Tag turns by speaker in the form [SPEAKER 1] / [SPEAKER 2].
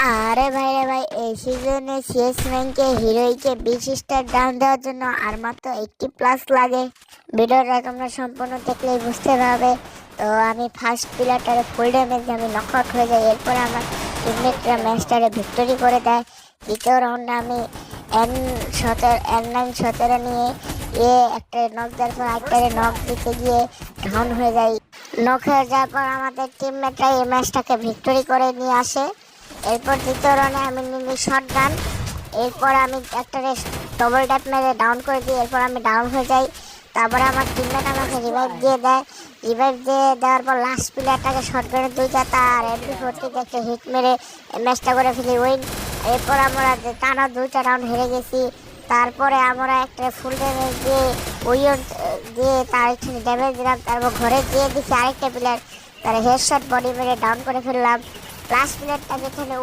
[SPEAKER 1] আরে ভাই রে ভাই, এই সিজনে সিএস র্যাঙ্কে হিরোইকে 20 স্টার ডাউন দেওয়ার জন্য আর মাত্র 80+ লাগে। ভিডিওটা তোমরা সম্পূর্ণ দেখলেই বুঝতে পারবে। তো আমি ফার্স্ট প্লেয়ারটারে ফুল ড্যামেজে আমি নকআউট হয়ে যাই। এরপরে আমার টিমমেটরা ম্যাচটারে ভিক্টোরি করে দেয়। দ্বিতীয় রাউন্ডে আমি N9 17 নিয়ে একটা নক দেওয়ার পর আরেকটারে নক দিতে গিয়ে ডাউন হয়ে যাই। নক হয়ে যাওয়ার পর আমাদের টিমমেটরা এই ম্যাচটাকে ভিক্টোরি করে নিয়ে আসে। এরপর দ্বিতীয় রানে আমি নিলি শর্ট গান। এরপর আমি একটা ডবল ট্যাপ মেরে ডাউন করে দিই। এরপর আমি ডাউন হয়ে যাই। তারপরে আমার টিমমেট আমাকে রিভাইভ দিয়ে দেয়। রিভাইভ দিয়ে দেওয়ার পর লাস্ট প্লেয়ারটাকে শর্ট গানের দুইটা তার MP40 একটা হিট মেরে ম্যাচটা করে ফেলি উইন। এরপর আমরা টানা 2টা রাউন্ড হেরে গেছি। তারপরে আমরা একটা ফুল ড্যামেজ দিয়ে উইয়ন দিয়ে তার একটু ড্যামেজ দিলাম। তারপর ঘরে গিয়ে দিচ্ছি আরেকটা প্লেয়ার তার হেডশট বডি মেরে ডাউন করে ফেললাম। লাস্ট প্লেয়ারটাকে এখানে